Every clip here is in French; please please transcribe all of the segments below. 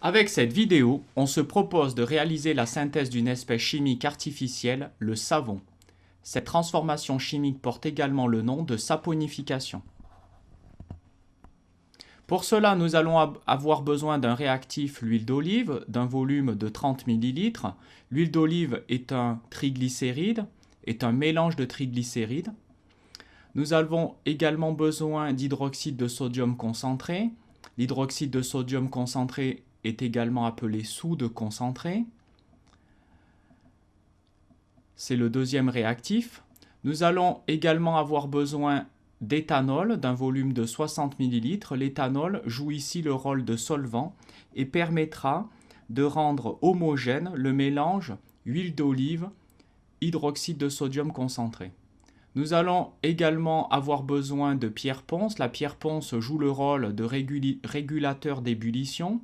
Avec cette vidéo, on se propose de réaliser la synthèse d'une espèce chimique artificielle, le savon. Cette transformation chimique porte également le nom de saponification. Pour cela, nous allons avoir besoin d'un réactif, l'huile d'olive, d'un volume de 30 ml. L'huile d'olive est un triglycéride, est un mélange de triglycérides. Nous avons également besoin d'hydroxyde de sodium concentré. L'hydroxyde de sodium concentré est également appelé soude concentré. C'est le deuxième réactif. Nous allons également avoir besoin d'éthanol d'un volume de 60 ml. L'éthanol joue ici le rôle de solvant et permettra de rendre homogène le mélange huile d'olive, hydroxyde de sodium concentré. Nous allons également avoir besoin de pierre ponce. La pierre ponce joue le rôle de régulateur d'ébullition.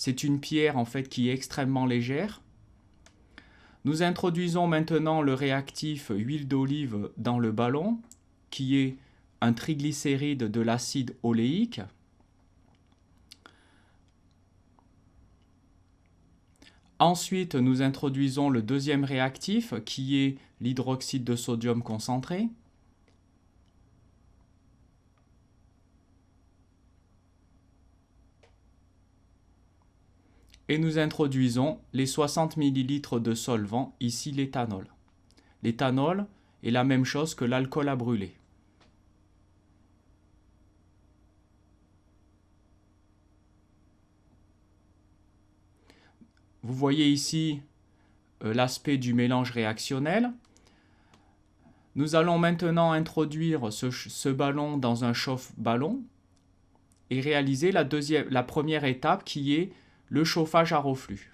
C'est une pierre en fait qui est extrêmement légère. Nous introduisons maintenant le réactif huile d'olive dans le ballon, qui est un triglycéride de l'acide oléique. Ensuite, nous introduisons le deuxième réactif, qui est l'hydroxyde de sodium concentré. Et nous introduisons les 60 ml de solvant, ici l'éthanol. L'éthanol est la même chose que l'alcool à brûler. Vous voyez ici l'aspect du mélange réactionnel. Nous allons maintenant introduire ce ballon dans un chauffe-ballon et réaliser la première étape qui est le chauffage à reflux.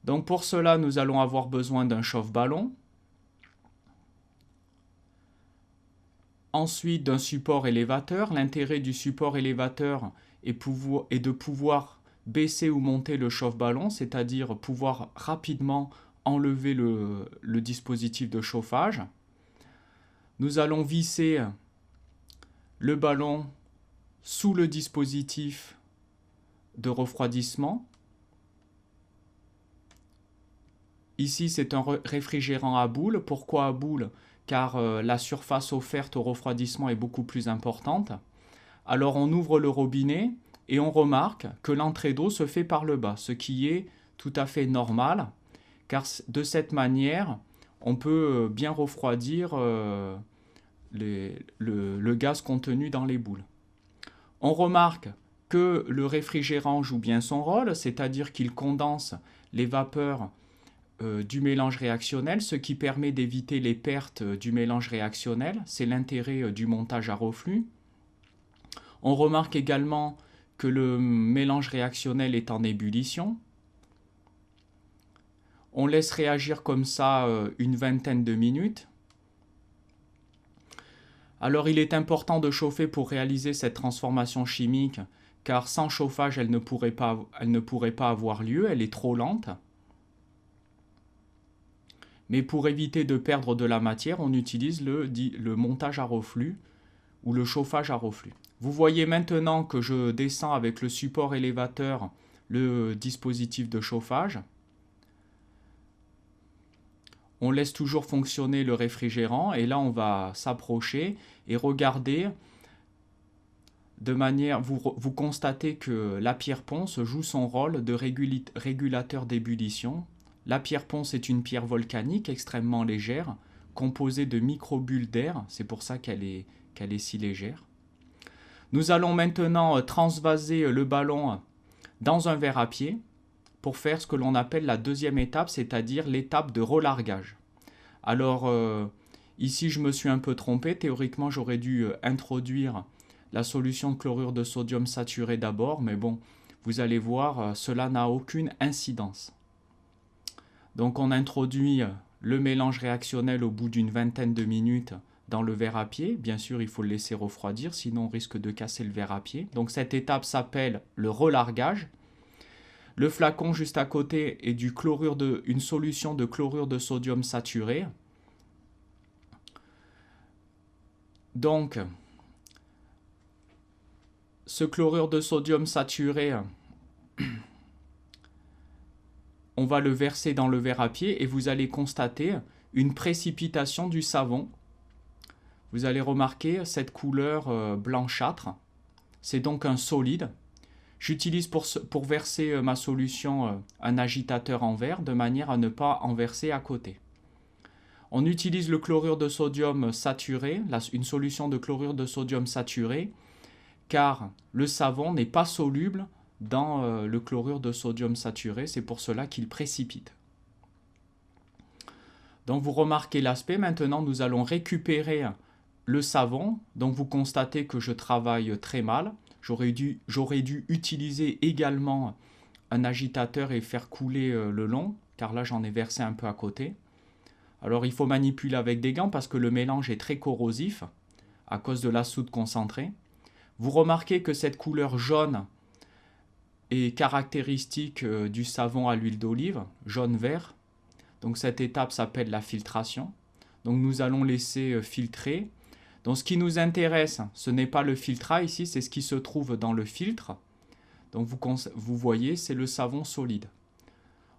Donc pour cela, nous allons avoir besoin d'un chauffe-ballon, ensuite d'un support élévateur. L'intérêt du support élévateur est de pouvoir baisser ou monter le chauffe-ballon, c'est-à-dire pouvoir rapidement enlever le dispositif de chauffage. Nous allons visser le ballon sous le dispositif de refroidissement. Ici, c'est un réfrigérant à boule. Pourquoi à boule? Car la surface offerte au refroidissement est beaucoup plus importante. Alors on ouvre le robinet et on remarque que l'entrée d'eau se fait par le bas, ce qui est tout à fait normal, car de cette manière, on peut bien refroidir le gaz contenu dans les boules. On remarque que le réfrigérant joue bien son rôle, c'est-à-dire qu'il condense les vapeurs du mélange réactionnel, ce qui permet d'éviter les pertes du mélange réactionnel. C'est l'intérêt du montage à reflux. On remarque également que le mélange réactionnel est en ébullition. On laisse réagir comme ça une vingtaine de minutes. Alors il est important de chauffer pour réaliser cette transformation chimique, car sans chauffage, elle ne pourrait pas avoir lieu, elle est trop lente. Mais pour éviter de perdre de la matière, on utilise le montage à reflux ou le chauffage à reflux. Vous voyez maintenant que je descends avec le support élévateur le dispositif de chauffage. On laisse toujours fonctionner le réfrigérant et là on va s'approcher et regarder de manière, vous constatez que la pierre ponce joue son rôle de régulateur d'ébullition. La pierre ponce est une pierre volcanique extrêmement légère, composée de microbules d'air, c'est pour ça qu'elle est si légère. Nous allons maintenant transvaser le ballon dans un verre à pied pour faire ce que l'on appelle la deuxième étape, c'est-à-dire l'étape de relargage. Alors ici je me suis un peu trompé, théoriquement j'aurais dû introduire la solution de chlorure de sodium saturé d'abord, mais bon, vous allez voir, cela n'a aucune incidence. Donc on introduit le mélange réactionnel au bout d'une vingtaine de minutes dans le verre à pied. Bien sûr, il faut le laisser refroidir, sinon on risque de casser le verre à pied. Donc cette étape s'appelle le relargage. Le flacon juste à côté est une solution de chlorure de sodium saturé. Donc, ce chlorure de sodium saturé on va le verser dans le verre à pied et vous allez constater une précipitation du savon. Vous allez remarquer cette couleur blanchâtre. C'est donc un solide. J'utilise pour verser ma solution un agitateur en verre de manière à ne pas en verser à côté. On utilise le chlorure de sodium saturé, une solution de chlorure de sodium saturé, car le savon n'est pas soluble dans le chlorure de sodium saturé, c'est pour cela qu'il précipite. Donc vous remarquez l'aspect, maintenant nous allons récupérer le savon, donc vous constatez que je travaille très mal, j'aurais dû utiliser également un agitateur et faire couler le long, car là j'en ai versé un peu à côté. Alors il faut manipuler avec des gants parce que le mélange est très corrosif à cause de la soude concentrée. Vous remarquez que cette couleur jaune est caractéristique du savon à l'huile d'olive, jaune-vert. Donc cette étape s'appelle la filtration. Donc nous allons laisser filtrer. Donc ce qui nous intéresse, ce n'est pas le filtrat ici, c'est ce qui se trouve dans le filtre. Donc vous voyez, c'est le savon solide.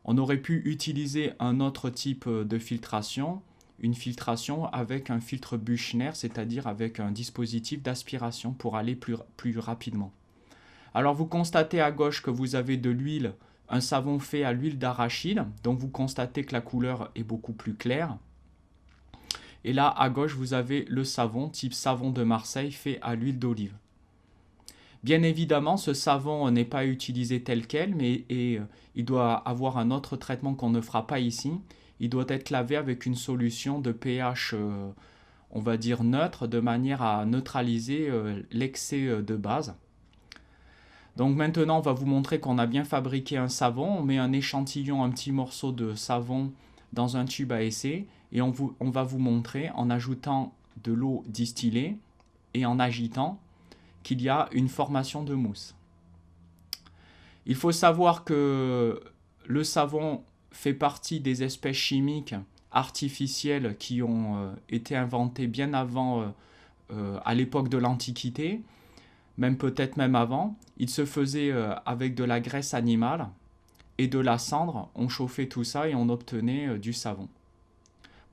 On aurait pu utiliser un autre type de filtration, une filtration avec un filtre Büchner, c'est-à-dire avec un dispositif d'aspiration pour aller plus rapidement. Alors vous constatez à gauche que vous avez de l'huile, un savon fait à l'huile d'arachide, donc vous constatez que la couleur est beaucoup plus claire. Et là à gauche vous avez le savon type savon de Marseille fait à l'huile d'olive. Bien évidemment, ce savon n'est pas utilisé tel quel, mais il doit avoir un autre traitement qu'on ne fera pas ici. Il doit être lavé avec une solution de pH, on va dire neutre, de manière à neutraliser l'excès de base. Donc maintenant, on va vous montrer qu'on a bien fabriqué un savon. On met un échantillon, un petit morceau de savon dans un tube à essai et on va vous montrer en ajoutant de l'eau distillée et en agitant qu'il y a une formation de mousse. Il faut savoir que le savon fait partie des espèces chimiques artificielles qui ont été inventées bien avant, à l'époque de l'Antiquité, peut-être même avant. Il se faisait avec de la graisse animale et de la cendre. On chauffait tout ça et on obtenait du savon.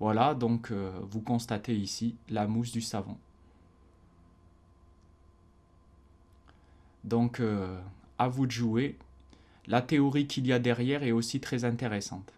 Voilà, donc vous constatez ici la mousse du savon. Donc, à vous de jouer. La théorie qu'il y a derrière est aussi très intéressante.